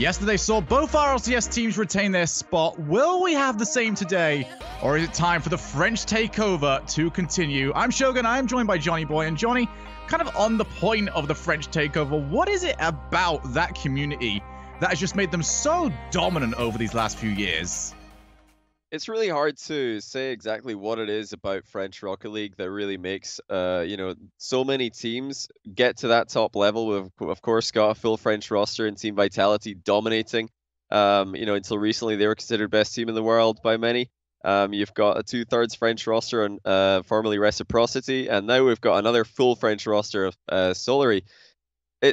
Yesterday saw both RLCS teams retain their spot. Will we have the same today? Or is it time for the French takeover to continue? I'm Shogun, I'm joined by Johnny Boy. And Johnny, kind of on the point of the French takeover, what is it about that community that has just made them so dominant over these last few years? It's really hard to say exactly what it is about French Rocket League that really makes, so many teams get to that top level. We've, of course, got a full French roster and Team Vitality dominating. Until recently, they were considered best team in the world by many. You've got a 2/3 French roster and formerly Reciprocity, and now we've got another full French roster of Solary.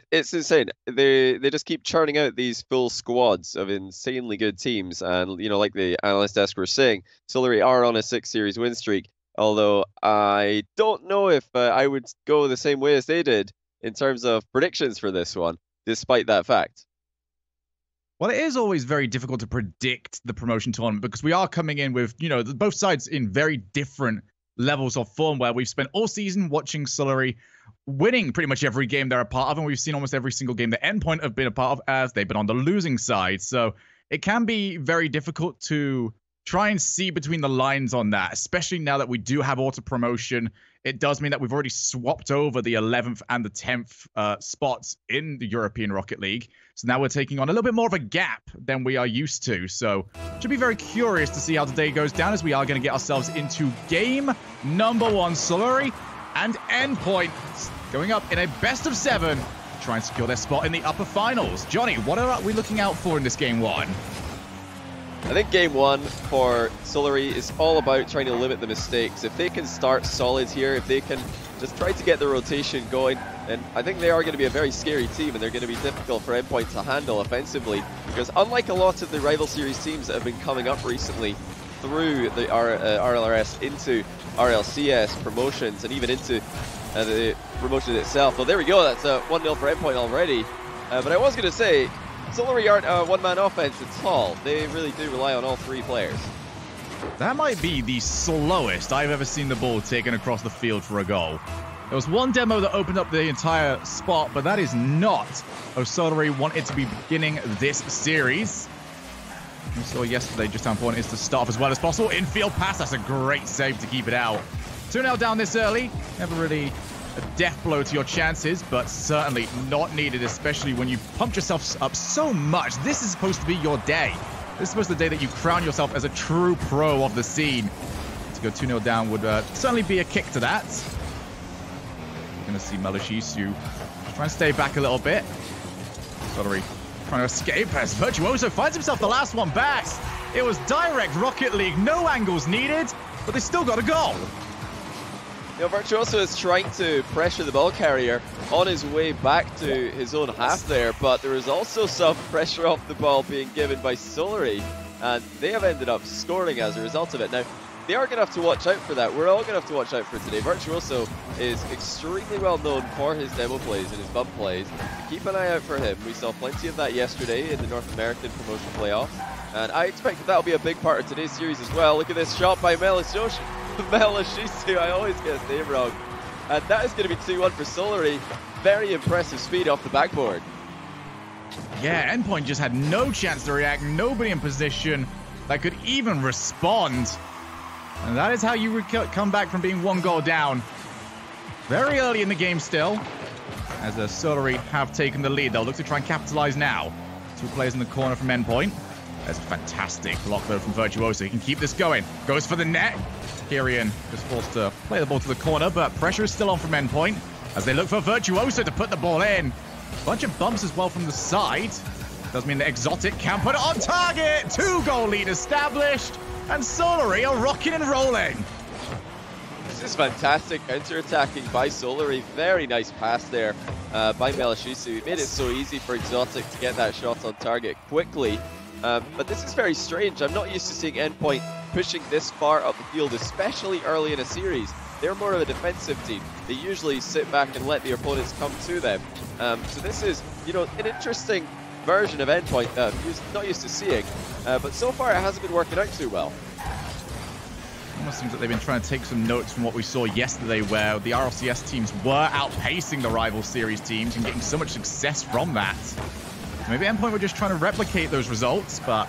It's insane. They just keep churning out these full squads of insanely good teams, and like the analyst desk were saying, Solary are on a 6-series win streak. Although I don't know if I would go the same way as they did in terms of predictions for this one, despite that fact. Well, it is always very difficult to predict the promotion tournament because we are coming in with, both sides in very different levels of form, where we've spent all season watching Solary winning pretty much every game they're a part of, and we've seen almost every single game that Endpoint have been a part of as they've been on the losing side. So it can be very difficult to try and see between the lines on that, especially now that we do have auto promotion. It does mean that we've already swapped over the 11th and the 10th spots in the European Rocket League. So now we're taking on a little bit more of a gap than we are used to. So should be very curious to see how the day goes down, as we are going to get ourselves into game number 1. Solary and Endpoint going up in a best of 7 to try and secure their spot in the upper finals. Johnny, what are we looking out for in this game 1? I think game 1 for Solary is all about trying to limit the mistakes. If they can start solid here, if they can just try to get the rotation going, then I think they are going to be a very scary team, and they're going to be difficult for Endpoint to handle offensively, because unlike a lot of the rival series teams that have been coming up recently through the RLRS into RLCS promotions and even into the promotion itself. Well, there we go. That's a 1-0 for Endpoint already. But I was going to say, Solary aren't a one-man offense at all. They really do rely on all 3 players. That might be the slowest I've ever seen the ball taken across the field for a goal. There was one demo that opened up the entire spot, but that is not how Solary wanted to be beginning this series. We saw yesterday just how important it is to start off as well as possible. Infield pass, that's a great save to keep it out. 2-0 down this early. Never really a death blow to your chances, but certainly not needed, especially when you've pumped yourself up so much. This is supposed to be your day. This is supposed to be the day that you crown yourself as a true pro of the scene. To go 2-0 down would certainly be a kick to that. We're going to see Melashisu trying to stay back a little bit. Solary trying to escape as Virtuoso finds himself the last one back. It was direct Rocket League, no angles needed, but they still got a goal. Virtuoso is trying to pressure the ball carrier on his way back to his own half there, but there is also some pressure off the ball being given by Solary, and they have ended up scoring as a result of it. Now, they are going to have to watch out for that. We're all going to have to watch out for it today. Virtuoso is extremely well known for his demo plays and his bump plays. Keep an eye out for him. We saw plenty of that yesterday in the North American promotion playoffs, and I expect that will be a big part of today's series as well. Look at this shot by Melashisu. I always get his name wrong. And that is going to be 2-1 for Solary. Very impressive speed off the backboard. Yeah, Endpoint just had no chance to react. Nobody in position that could even respond. And that is how you come back from being 1 goal down. Very early in the game still, as the Solary have taken the lead. They'll look to try and capitalize now. 2 players in the corner from Endpoint. That's a fantastic block though from Virtuoso. He can keep this going. Goes for the net. Kyrian just forced to play the ball to the corner, but pressure is still on from Endpoint as they look for Virtuoso to put the ball in. Bunch of bumps as well from the side. Does mean that Exotic can put it on target. 2-goal lead established, and Solary are rocking and rolling. This is fantastic counter-attacking by Solary. Very nice pass there by Melashisu. He made it so easy for Exotic to get that shot on target quickly. But this is very strange. I'm not used to seeing Endpoint pushing this far up the field, especially early in a series. They're more of a defensive team. They usually sit back and let the opponents come to them. So this is, an interesting version of Endpoint, not used to seeing. But so far it hasn't been working out too well. Almost seems like they've been trying to take some notes from what we saw yesterday, where the RLCS teams were outpacing the rival series teams and getting so much success from that. Maybe Endpoint were just trying to replicate those results, but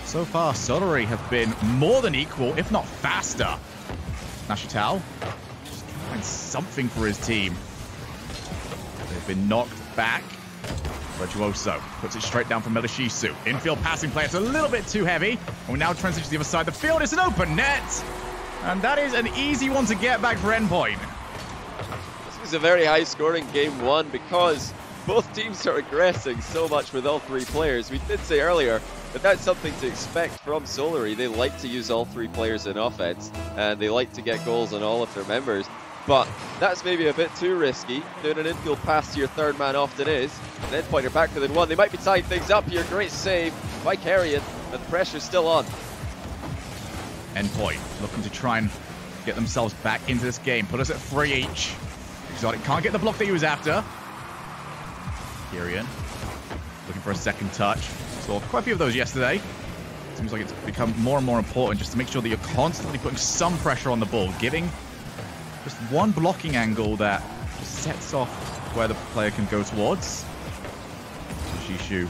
so far, Solary have been more than equal, if not faster. Nashitao just trying to find something for his team. They've been knocked back. Virtuoso puts it straight down from Melishisu. Infield passing play. It's a little bit too heavy. And we now transition to the other side of the field. It's an open net. And that is an easy one to get back for Endpoint. This was a very high-scoring game one because both teams are aggressing so much with all three players. We did say earlier that that's something to expect from Solary. They like to use all three players in offense, and they like to get goals on all of their members. But that's maybe a bit too risky. Doing an infield pass to your third man often is. And Endpoint are back within one. They might be tying things up here. Great save by Carrion, but the pressure's still on. Endpoint looking to try and get themselves back into this game. Put us at 3 each. Exotic can't get the block that he was after. Carrion looking for a second touch. Saw quite a few of those yesterday. Seems like it's become more and more important just to make sure that you're constantly putting some pressure on the ball, giving just one blocking angle that just sets off where the player can go towards. Shishu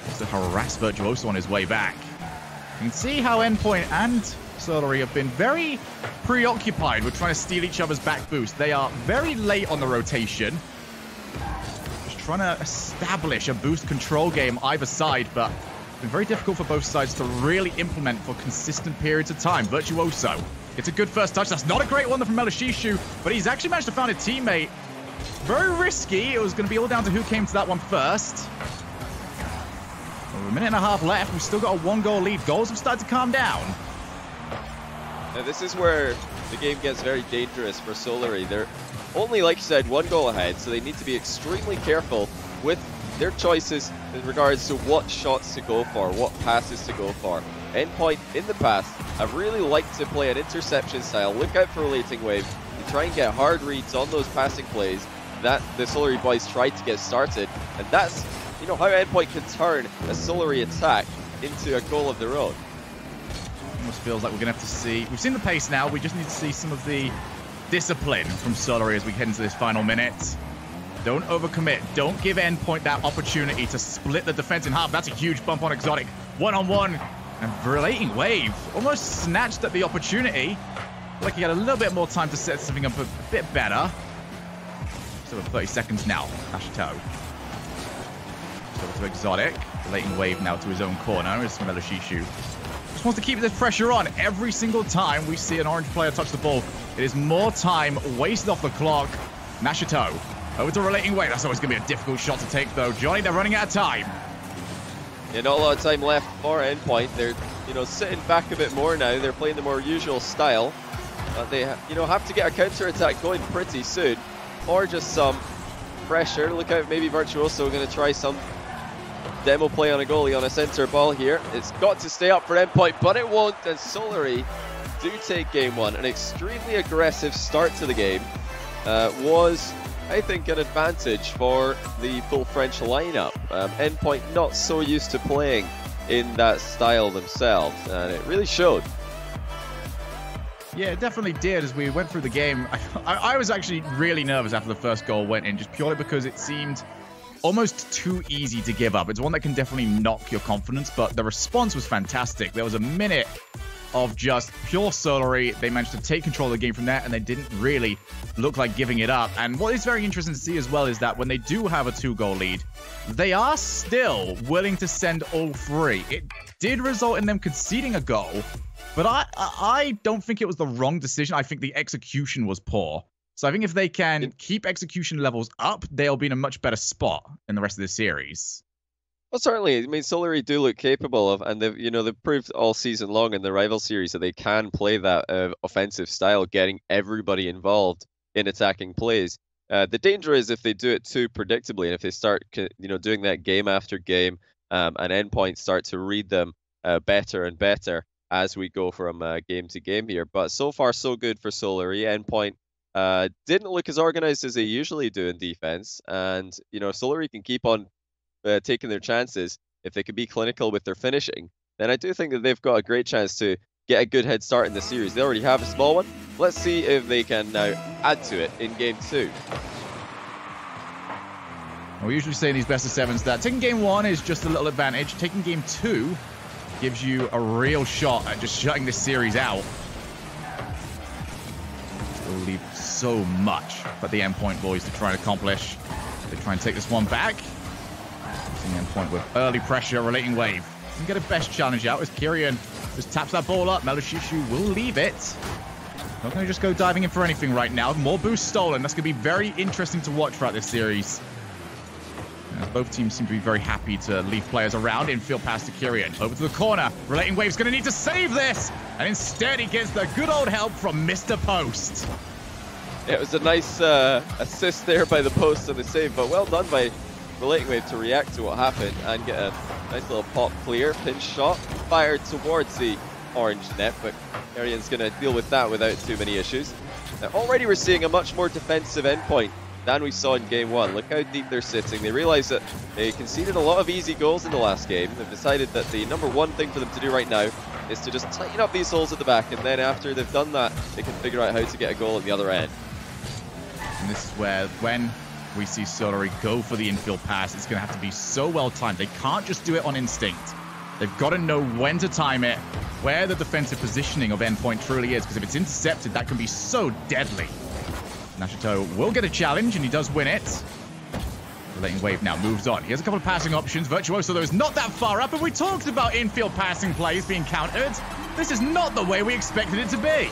just to harass Virtuoso on his way back. You can see how Endpoint and Solary have been very preoccupied with trying to steal each other's back boost. They are very late on the rotation. Just trying to establish a boost control game either side, but it's been very difficult for both sides to really implement for consistent periods of time. Virtuoso gets a good first touch. That's not a great one from Melishisu, but he's actually managed to find a teammate. Very risky. It was going to be all down to who came to that one first. Well, a minute and a half left. We've still got a 1-goal lead. Goals have started to calm down. Now this is where the game gets very dangerous for Solary. They're only, like you said, 1 goal ahead, so they need to be extremely careful with their choices in regards to what shots to go for, what passes to go for. Endpoint, in the past, have really liked to play an interception style. Look out for relating wave. You try and get hard reads on those passing plays that the Solary boys tried to get started. And that's, you know, how Endpoint can turn a Solary attack into a goal of their own. Almost feels like we're going to have to see... We've seen the pace now. We just need to see some of the discipline from Solary as we head into this final minute. Don't overcommit. Don't give Endpoint that opportunity to split the defense in half. That's a huge bump on Exotic. One-on-one. And relating wave almost snatched at the opportunity. Like he had a little bit more time to set something up a bit better. So we're 30 seconds now. Ashito. So to Exotic. Relating wave now to his own corner. It's Melishisu. Just wants to keep this pressure on. Every single time we see an orange player touch the ball, it is more time wasted off the clock. Nashito. Over to relating wave. That's always going to be a difficult shot to take, though. Johnny, they're running out of time. Yeah, not a lot of time left for Endpoint. They're, you know, sitting back a bit more now. They're playing the more usual style. They, you know, have to get a counter-attack going pretty soon. Or just some pressure. Look out, maybe Virtuoso going to try some demo play on a goalie on a center ball here. It's got to stay up for Endpoint, but it won't. And Solary do take game one. An extremely aggressive start to the game was, I think, an advantage for the full French lineup. Endpoint not so used to playing in that style themselves, and it really showed. Yeah, it definitely did as we went through the game. I was actually really nervous after the first goal went in, just purely because it seemed almost too easy to give up. It's one that can definitely knock your confidence, but the response was fantastic. There was a minute of just pure Solary. They managed to take control of the game from there, and they didn't really look like giving it up. And what is very interesting to see as well is that when they do have a 2-goal lead, they are still willing to send all three. It did result in them conceding a goal, but I don't think it was the wrong decision. I think the execution was poor. So I think if they can keep execution levels up, they'll be in a much better spot in the rest of the series. Well, certainly. I mean, Solary do look capable of, and they've proved all season long in the rival series that they can play that offensive style, getting everybody involved in attacking plays. The danger is if they do it too predictably, and if they start, doing that game after game, and Endpoint start to read them better and better as we go from game to game here. But so far, so good for Solary. Endpoint didn't look as organized as they usually do in defense, and Solary can keep on taking their chances. If they can be clinical with their finishing, then I do think that they've got a great chance to get a good head start in the series. They already have a small one. Let's see if they can now add to it in game 2. We usually say in these best of sevens that taking game 1 is just a little advantage. Taking game 2 gives you a real shot at just shutting this series out. Will leave so much for the Endpoint boys to try and accomplish. They try and take this one back. Using Endpoint with early pressure, relating wave. Can get a best challenge out as Kyrian just taps that ball up. Melushishu will leave it. Not going to just go diving in for anything right now. More boost stolen. That's going to be very interesting to watch throughout this series. As both teams seem to be very happy to leave players around. Infield pass to Kyrian. Over to the corner. Relating Wave's going to need to save this. And instead he gets the good old help from Mr. Post. Yeah, it was a nice assist there by the Post on the save, but well done by Relating Wave to react to what happened and get a nice little pop clear. Pinch shot fired towards the orange net, but Kyrian's going to deal with that without too many issues. Now, already we're seeing a much more defensive Endpoint than we saw in game 1. Look how deep they're sitting. They realize that they conceded a lot of easy goals in the last game. They've decided that the #1 thing for them to do right now is to just tighten up these holes at the back, and then after they've done that, they can figure out how to get a goal at the other end. And this is where, when we see Solary go for the infield pass, it's going to have to be so well timed. They can't just do it on instinct. They've got to know when to time it, where the defensive positioning of Endpoint truly is, because if it's intercepted, that can be so deadly. Nashito will get a challenge, and he does win it. Relating Wave now moves on. He has a couple of passing options. Virtuoso, though, is not that far up, and we talked about infield passing plays being countered. This is not the way we expected it to be.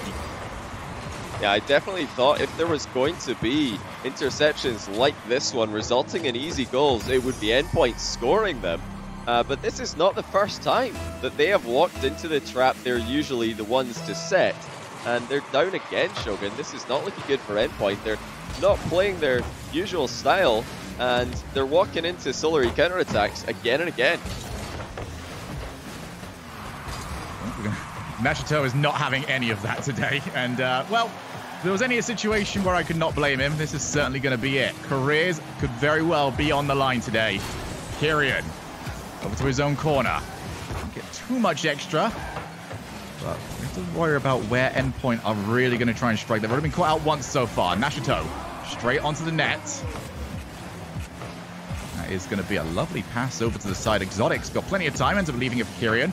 Yeah, I definitely thought if there was going to be interceptions like this one resulting in easy goals, it would be Endpoint scoring them. But this is not the first time that they have walked into the trap they're usually the ones to set. And they're down again, Shogun. This is not looking good for Endpoint. They're not playing their usual style, and they're walking into Solary counterattacks again and again. Nashito is not having any of that today. And, well, if there was any situation where I could not blame him, this is certainly going to be it. Careers could very well be on the line today. Kyrian over to his own corner. Don't get too much extra. But we have to worry about where Endpoint are really going to try and strike. They've already been caught out once so far. Nashito straight onto the net. That is going to be a lovely pass over to the side. Exotic's got plenty of time. Ends up leaving it for Kyrian.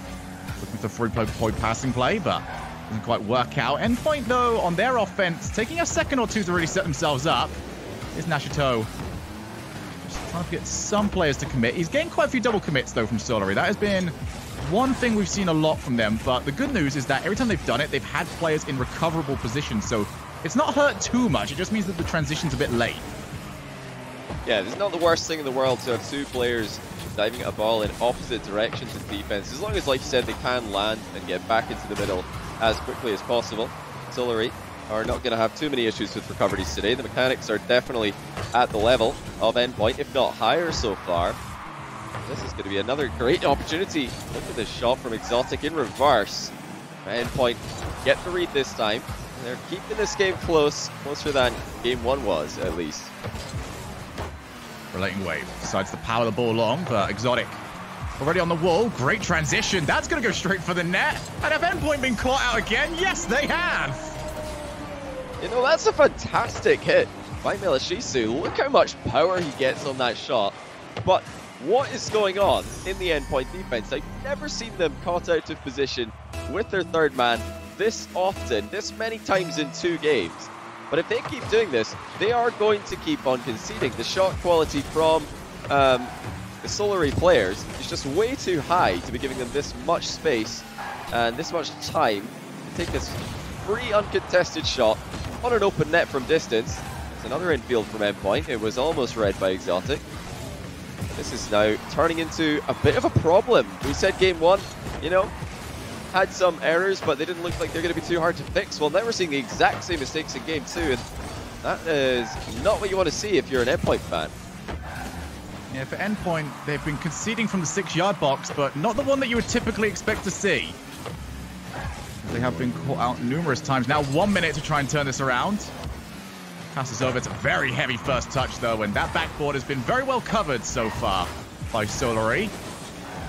Looking for three-point passing play, but doesn't quite work out. Endpoint, though, on their offense, taking a second or two to really set themselves up. Here's Nashito. Just trying to get some players to commit. He's getting quite a few double commits, though, from Solary. That has been one thing we've seen a lot from them, but the good news is that every time they've done it, they've had players in recoverable positions, so it's not hurt too much. It just means that the transition's a bit late. Yeah, it's not the worst thing in the world to have two players diving at a ball in opposite directions of defense, as long as, like you said, they can land and get back into the middle as quickly as possible. Solary are not going to have too many issues with recoveries today. The mechanics are definitely at the level of Endpoint, if not higher so far. This is going to be another great opportunity. Look at this shot from Exotic in reverse. Endpoint get the read this time. They're keeping this game close, closer than game 1 was, at least. Relating Wave decides to power the ball long, but Exotic already on the wall. Great transition. That's going to go straight for the net. And have Endpoint been caught out again? Yes, they have. You know, that's a fantastic hit by Melushishu. Look how much power he gets on that shot. But what is going on in the Endpoint defense? I've never seen them caught out of position with their third man this often, this many times in 2 games. But if they keep doing this, they are going to keep on conceding. The shot quality from the Solary players is just way too high to be giving them this much space and this much time to take this free uncontested shot on an open net from distance. It's another infield from Endpoint. It was almost read by Exotic. This is now turning into a bit of a problem. We said game 1, you know, had some errors, but they didn't look like they're going to be too hard to fix. Well, now we're seeing the exact same mistakes in game 2, and that is not what you want to see if you're an Endpoint fan. Yeah, for Endpoint, they've been conceding from the 6-yard box, but not the one that you would typically expect to see. They have been caught out numerous times. Now 1 minute to try and turn this around. Passes over. It's a very heavy first touch, though, and that backboard has been very well covered so far by Solary.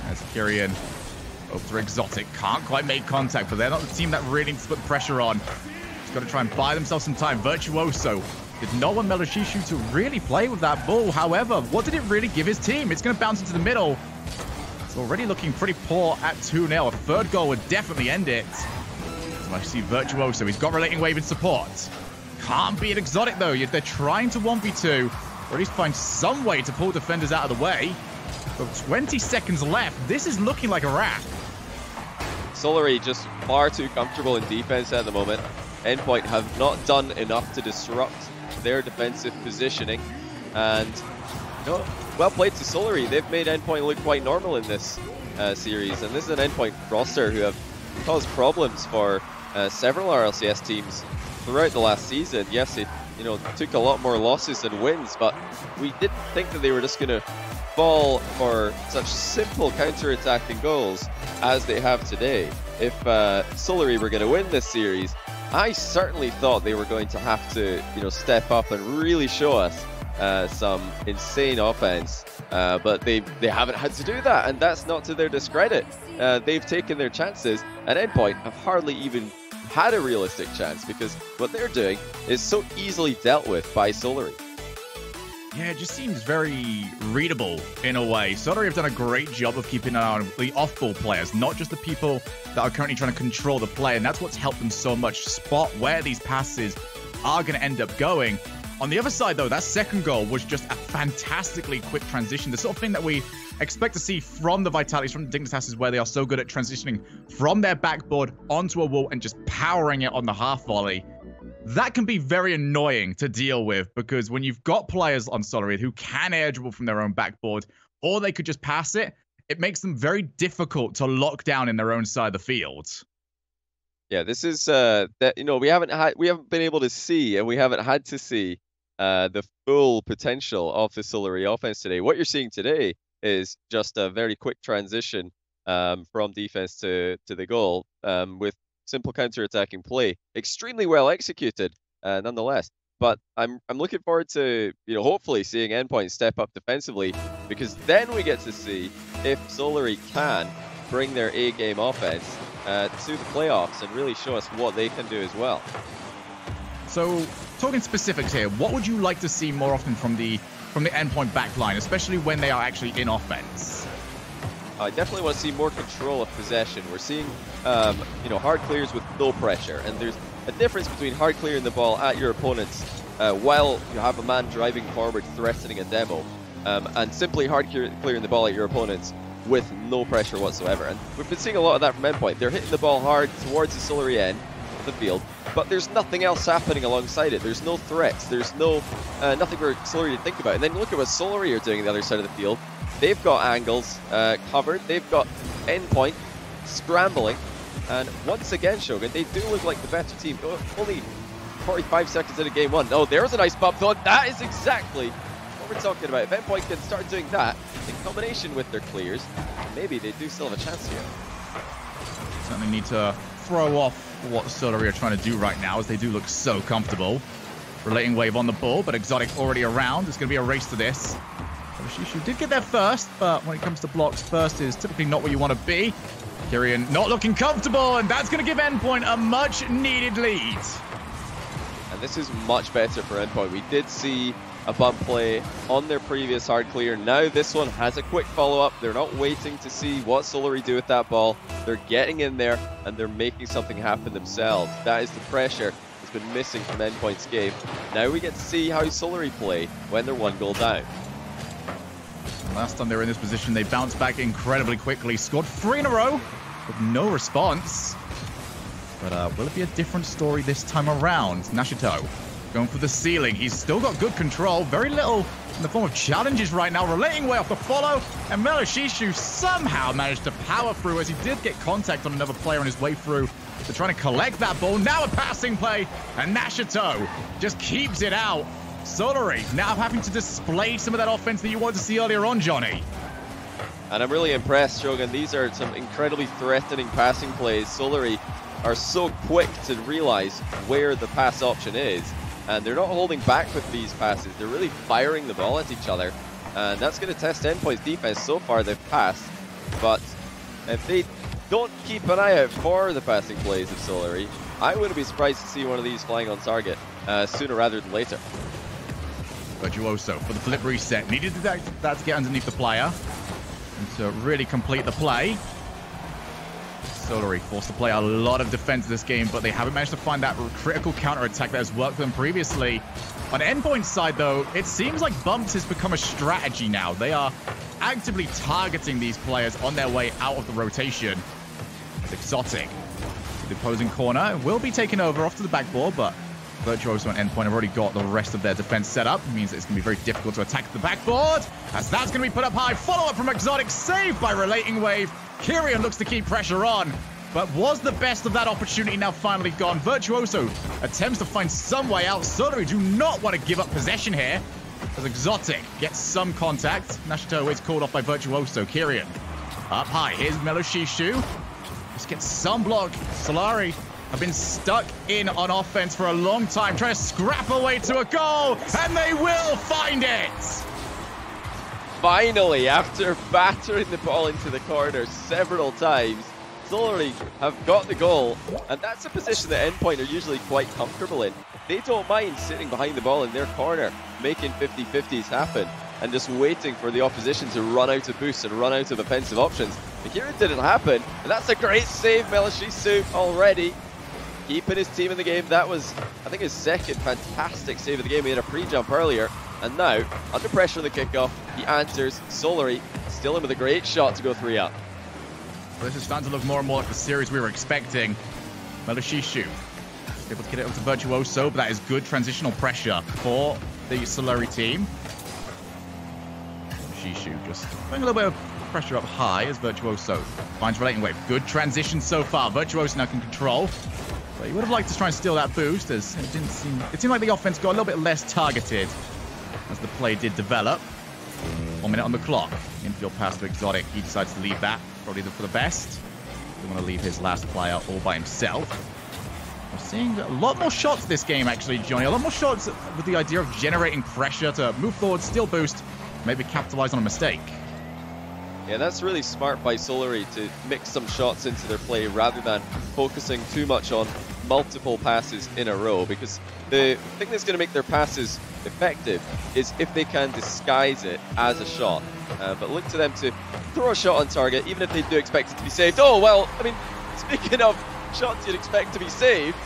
As Kyrian over to Exotic. Can't quite make contact, but they're not the team that really needs to put the pressure on. Just got to try and buy themselves some time. Virtuoso Did not want Melashishu to really play with that ball. However, what did it really give his team? It's going to bounce into the middle. It's already looking pretty poor at 2-0. A third goal would definitely end it. So I see Virtuoso. He's got Relating Wave in support. Can't be an exotic, though. They're trying to 1v2, or at least find some way to pull defenders out of the way. But 20 seconds left. This is looking like a wrap. Solary just far too comfortable in defense at the moment. Endpoint have not done enough to disrupt their defensive positioning, and well played to Solary. They've made Endpoint look quite normal in this series, and this is an Endpoint roster who have caused problems for several RLCS teams throughout the last season. Yes, they took a lot more losses than wins, but we didn't think that they were just going to fall for such simple counter-attacking goals as they have today. If Solary were going to win this series, I certainly thought they were going to have to, step up and really show us some insane offense. But they haven't had to do that, and that's not to their discredit. They've taken their chances, and Endpoint have hardly even had a realistic chance because what they're doing is so easily dealt with by Solary. Yeah, it just seems very readable in a way. Solary have done a great job of keeping an eye on the off-ball players, not just the people that are currently trying to control the play, and that's what's helped them so much spot where these passes are going to end up going. On the other side, though, that second goal was just a fantastically quick transition, the sort of thing that we expect to see from the Vitalities, from the Dignitas's, where they are so good at transitioning from their backboard onto a wall and just powering it on the half volley. That can be very annoying to deal with, because when you've got players on Solary who can air dribble from their own backboard, or they could just pass it, it makes them very difficult to lock down in their own side of the field. Yeah, this is we haven't been able to see, and we haven't had to see the full potential of the Solary offense today. What you're seeing today is just a very quick transition from defense to the goal with simple counter-attacking play, extremely well executed, nonetheless. But I'm looking forward to hopefully seeing Endpoint step up defensively, because then we get to see if Solary can bring their A-game offense to the playoffs and really show us what they can do as well. So, talking specifics here, what would you like to see more often from the Endpoint backline, especially when they are actually in offense? I definitely want to see more control of possession. We're seeing, hard clears with no pressure, and there's a difference between hard clearing the ball at your opponents while you have a man driving forward threatening a demo, and simply hard clearing the ball at your opponents with no pressure whatsoever. And we've been seeing a lot of that from Endpoint. They're hitting the ball hard towards the Solary end of the field, but there's nothing else happening alongside it. There's no threats. There's no nothing for Solary to think about. And then look at what Solary are doing on the other side of the field. They've got angles covered. They've got Endpoint scrambling. And once again, Shogun, they do look like the better team. Only 45 seconds into game one. Oh, there's a nice bump though. That is exactly what we're talking about. If Endpoint can start doing that in combination with their clears, maybe they do still have a chance here. Certainly need to throw off what Solary are trying to do right now, as they do look so comfortable. Relating Wave on the ball, but Exotic already around. It's going to be a race to this. Shishu did get there first, but when it comes to blocks, first is typically not where you want to be. Kyrian not looking comfortable, and that's going to give Endpoint a much-needed lead. And this is much better for Endpoint. We did see a bump play on their previous hard clear. Now this one has a quick follow-up. They're not waiting to see what Solary do with that ball. They're getting in there, and they're making something happen themselves. That is the pressure that's been missing from Endpoint's game. Now we get to see how Solary play when they're one goal down. Last time they were in this position, they bounced back incredibly quickly. Scored 3 in a row with no response. But will it be a different story this time around? Nashito going for the ceiling. He's still got good control. Very little in the form of challenges right now. Relating Way off the follow. And Melashishu somehow managed to power through, as he did get contact on another player on his way through. They're trying to collect that ball. Now a passing play. And Nashito just keeps it out. Solary now having to display some of that offense that you wanted to see earlier on, Johnny. And I'm really impressed, Shogun. These are some incredibly threatening passing plays. Solary are so quick to realize where the pass option is, and they're not holding back with these passes. They're really firing the ball at each other, and that's going to test Endpoint's defense. So far they've passed, but if they don't keep an eye out for the passing plays of Solary. I wouldn't be surprised to see one of these flying on target sooner rather than later. Virtuoso for the flip reset. Needed that to get underneath the player and to really complete the play. Solary forced to play a lot of defense this game, but they haven't managed to find that critical counter-attack that has worked for them previously. On Endpoint's side, though, it seems like bumps has become a strategy now. They are actively targeting these players on their way out of the rotation. It's exotic. The opposing corner will be taken over off to the backboard, but Virtuoso and Endpoint have already got the rest of their defense set up. It means it's going to be very difficult to attack the backboard, as that's going to be put up high. Follow-up from Exotic, saved by Relating Wave. Kyrian looks to keep pressure on, but was the best of that opportunity now finally gone? Virtuoso attempts to find some way out. Solary do not want to give up possession here, as Exotic gets some contact. Nashito is called off by Virtuoso. Kyrian up high. Here's Meloshishu. Just gets some block. Solary have been stuck in on offense for a long time, trying to scrap away to a goal, and they will find it! Finally, after battering the ball into the corner several times, Solary have got the goal, and that's a position that Endpoint are usually quite comfortable in. They don't mind sitting behind the ball in their corner, making 50-50s happen, and just waiting for the opposition to run out of boosts and run out of offensive options. But here it didn't happen, and that's a great save, Meloshishu already keeping his team in the game. That was, I think, his second fantastic save of the game. He had a pre-jump earlier, and now, under pressure on the kickoff, he answers. Solary still in with a great shot to go 3 up. This is starting to look more and more like the series we were expecting. Meloshishu able to get it up to Virtuoso, but that is good transitional pressure for the Solary team. Meloshishu just putting a little bit of pressure up high as Virtuoso finds Relating Wave. Good transition so far. Virtuoso now can control. But he would have liked to try and steal that boost, as it seemed like the offense got a little bit less targeted as the play did develop. 1 minute on the clock. Infield pass to Exotic. He decides to leave that, probably for the best. Didn't want to leave his last player all by himself. We're seeing a lot more shots this game, actually, Johnny. A lot more shots with the idea of generating pressure to move forward, steal boost, maybe capitalize on a mistake. Yeah, that's really smart by Solary to mix some shots into their play rather than focusing too much on multiple passes in a row, because the thing that's going to make their passes effective is if they can disguise it as a shot. But look to them to throw a shot on target, even if they do expect it to be saved. Oh, well, I mean, speaking of shots you'd expect to be saved,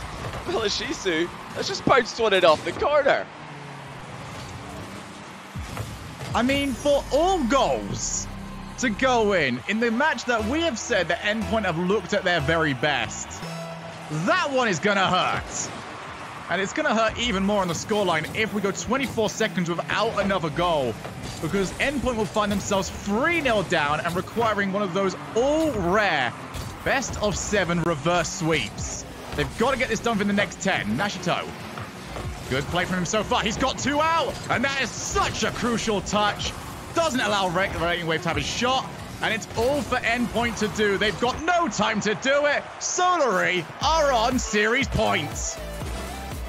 Meloshishu has just bounced one off the corner. I mean, for all goals to go in the match that we have said that Endpoint have looked at their very best, that one is going to hurt. And it's going to hurt even more on the scoreline if we go 24 seconds without another goal, because Endpoint will find themselves 3-0 down and requiring one of those all-rare best-of-7 reverse sweeps. They've got to get this done within the next 10. Nashito. Good play from him so far. He's got 2 out, and that is such a crucial touch. Doesn't allow Relating Wave to have a shot, and it's all for Endpoint to do. They've got no time to do it. Solary are on series points.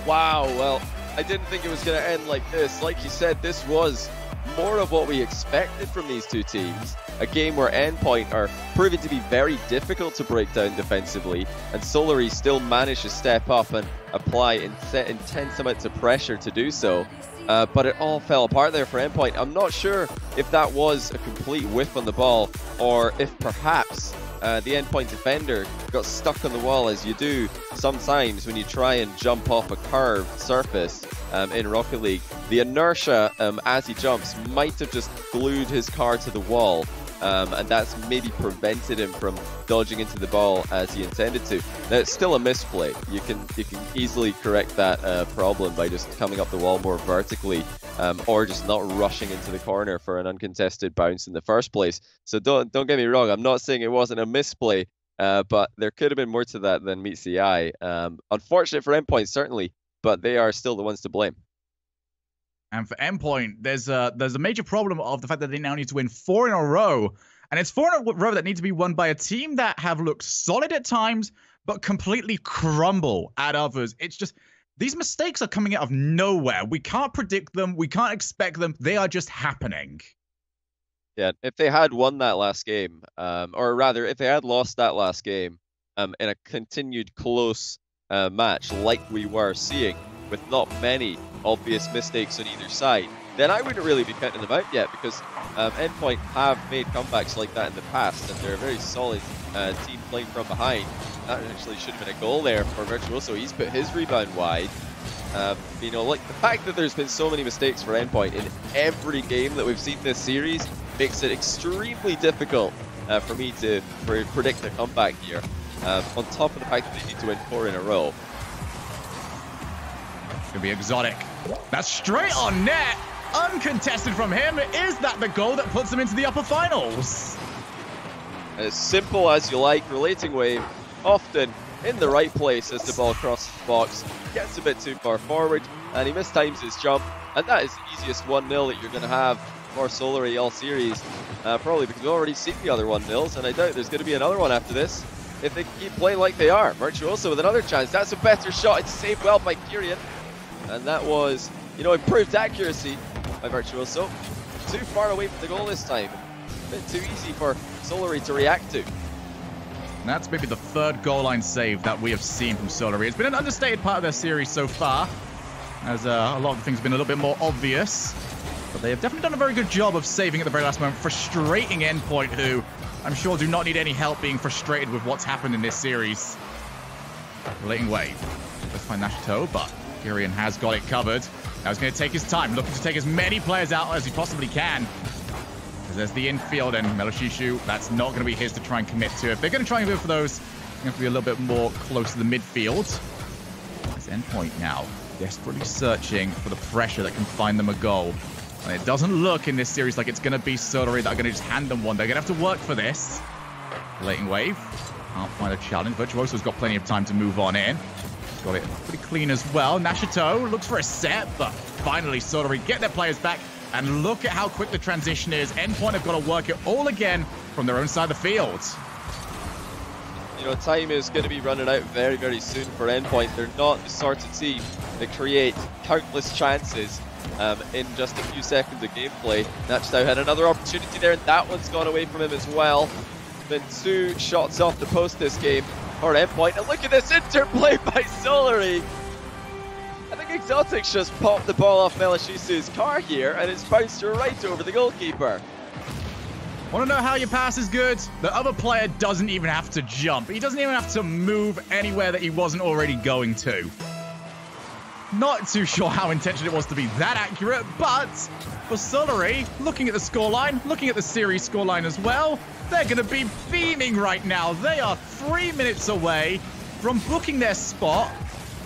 Wow, well, I didn't think it was going to end like this. Like you said, this was more of what we expected from these two teams. A game where Endpoint are proving to be very difficult to break down defensively, and Solary still managed to step up and apply intense amounts of pressure to do so. But it all fell apart there for Endpoint. I'm not sure if that was a complete whiff on the ball, or if perhaps the Endpoint defender got stuck on the wall, as you do sometimes when you try and jump off a curved surface in Rocket League. The inertia as he jumps might have just glued his car to the wall, and that's maybe prevented him from dodging into the ball as he intended to. Now, it's still a misplay. You can easily correct that problem by just coming up the wall more vertically, or just not rushing into the corner for an uncontested bounce in the first place. So don't get me wrong, I'm not saying it wasn't a misplay, but there could have been more to that than meets the eye. Unfortunate for Endpoint, certainly, but they are still the ones to blame. And for Endpoint, there's a major problem of the fact that they now need to win 4 in a row. And it's 4 in a row that need to be won by a team that have looked solid at times, but completely crumble at others. It's just, these mistakes are coming out of nowhere. We can't predict them. We can't expect them. They are just happening. Yeah, if they had won that last game, or rather, if they had lost that last game, in a continued close match like we were seeing, with not many obvious mistakes on either side, then I wouldn't really be counting them out yet, because Endpoint have made comebacks like that in the past, and they're a very solid team playing from behind. That actually should have been a goal there for Virtuoso. He's put his rebound wide. You know, like the fact that there's been so many mistakes for Endpoint in every game that we've seen this series makes it extremely difficult for me to predict a comeback here. On top of the fact that they need to win 4 in a row. It's going to be exotic. That's straight on net. Uncontested from him. Is that the goal that puts them into the upper finals? As simple as you like, relating wave, often in the right place as the ball crosses the box, gets a bit too far forward, and he mistimes his jump, and that is the easiest 1-0 that you're going to have for Solary all series, probably because we've already seen the other 1-0s, and I doubt there's going to be another one after this, if they keep playing like they are. Virtuoso with another chance, that's a better shot, it's saved well by Kyrian, and that was, you know, improved accuracy by Virtuoso. Too far away from the goal this time, a bit too easy for Solary to react to. And that's maybe the third goal line save that we have seen from Solary. It's been an understated part of their series so far, as a lot of things have been a little bit more obvious. But they have definitely done a very good job of saving at the very last moment, frustrating Endpoint, who I'm sure do not need any help being frustrated with what's happened in this series. Relating wave. Let's find Nashito, but Kyrian has got it covered. Now he's going to take his time, looking to take as many players out as he possibly can. There's the infield, and Meloshishu, that's not going to be his to try and commit to. If they're going to try and go for those, they have to be a little bit more close to the midfield. It's Endpoint now, desperately searching for the pressure that can find them a goal. And it doesn't look in this series like it's going to be Solary that are going to just hand them one. They're going to have to work for this. Relating wave, can't find a challenge. Virtuoso's got plenty of time to move on in. Got it pretty clean as well. Nashito looks for a set, but finally Solary get their players back. And look at how quick the transition is. Endpoint have got to work it all again from their own side of the field. You know, time is going to be running out very, very soon for Endpoint. They're not the sort of team that create countless chances in just a few seconds of gameplay. Nachtow had another opportunity there, and that one's gone away from him as well. Been 2 shots off the post this game for Endpoint. And look at this interplay by Solary. I think Exotic's just popped the ball off Meloshishu's car here, and it's bounced right over the goalkeeper. Want to know how your pass is good? The other player doesn't even have to jump. He doesn't even have to move anywhere that he wasn't already going to. Not too sure how intentional it was to be that accurate, but for Solary, looking at the scoreline, looking at the series scoreline as well, they're going to be beaming right now. They are 3 minutes away from booking their spot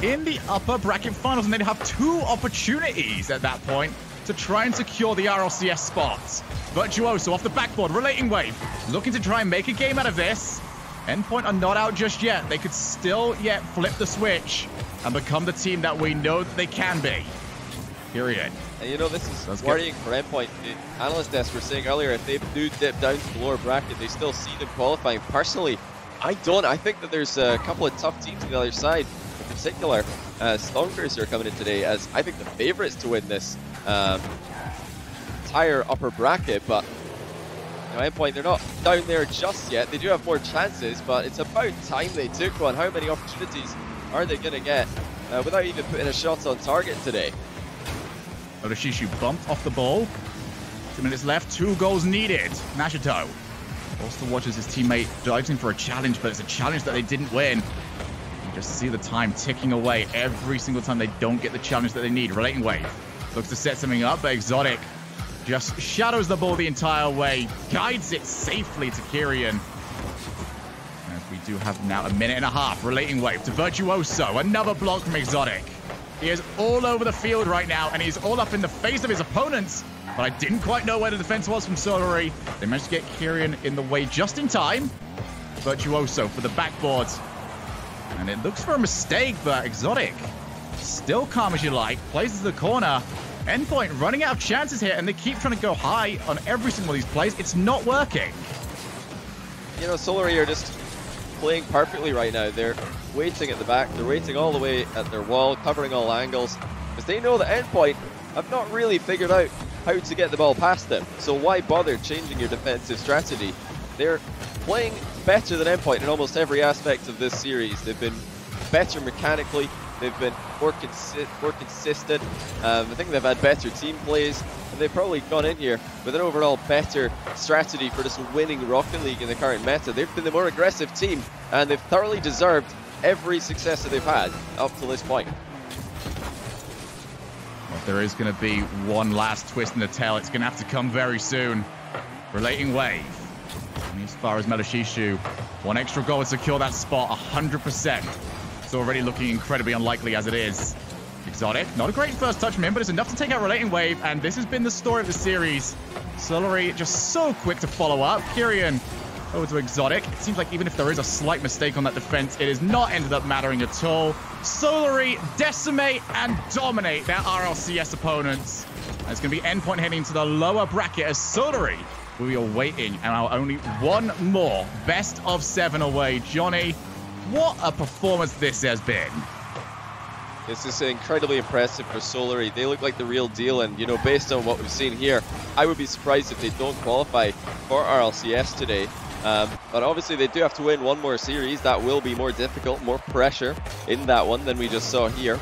in the upper bracket finals, and they'd have 2 opportunities at that point to try and secure the RLCS spots. Virtuoso off the backboard, relating wave, looking to try and make a game out of this. Endpoint are not out just yet. They could still yet flip the switch and become the team that we know that they can be. Period. And you know, this is worrying for Endpoint. The analyst desk were saying earlier, if they do dip down to the lower bracket, they still see them qualifying. Personally, I don't. I think that there's a couple of tough teams on the other side. In particular, Stormcruiser are coming in today as, I think, the favourites to win this entire upper bracket, but you know, Endpoint, they're not down there just yet. They do have more chances, but it's about time they took one. How many opportunities are they going to get without even putting a shot on target today? Meloshishu bumped off the ball. 2 minutes left, 2 goals needed. Nashito also watches his teammate dives in for a challenge, but it's a challenge that they didn't win. Just see the time ticking away every single time they don't get the challenge that they need. Relating wave looks to set something up, but Exotic just shadows the ball the entire way, guides it safely to Kyrian. As we do have now a minute and a half. Relating wave to Virtuoso, another block from Exotic. He is all over the field right now, and he's all up in the face of his opponents. But I didn't quite know where the defense was from Solary. They managed to get Kyrian in the way just in time. Virtuoso for the backboard. And it looks for a mistake, but Exotic, still calm as you like, plays to the corner. Endpoint running out of chances here, and they keep trying to go high on every single one of these plays. It's not working. You know, Solary are just playing perfectly right now. They're waiting at the back. They're waiting all the way at their wall, covering all angles, because they know that Endpoint have not really figured out how to get the ball past them. So why bother changing your defensive strategy? They're playing better than Endpoint in almost every aspect of this series. They've been better mechanically, they've been more consistent, I think they've had better team plays, and they've probably gone in here with an overall better strategy for just winning Rocket League in the current meta. They've been the more aggressive team, and they've thoroughly deserved every success that they've had up to this point. Well, if there is going to be one last twist in the tail, it's going to have to come very soon. Relating wave. And as far as Melashishu, one extra goal to secure that spot 100%. It's already looking incredibly unlikely as it is. Exotic, not a great first touch from him, but it's enough to take out Relating Wave, and this has been the story of the series. Solary just so quick to follow up. Kyrian over to Exotic. It seems like even if there is a slight mistake on that defense, it has not ended up mattering at all. Solary decimate and dominate their RLCS opponents. And it's going to be Endpoint heading to the lower bracket as Solary. We are waiting, and now only one more best of 7 away. Johnny, what a performance this has been. This is incredibly impressive for Solary. They look like the real deal, and you know, based on what we've seen here, I would be surprised if they don't qualify for RLCS today. But obviously they do have to win one more series. That will be more difficult, more pressure in that one than we just saw here.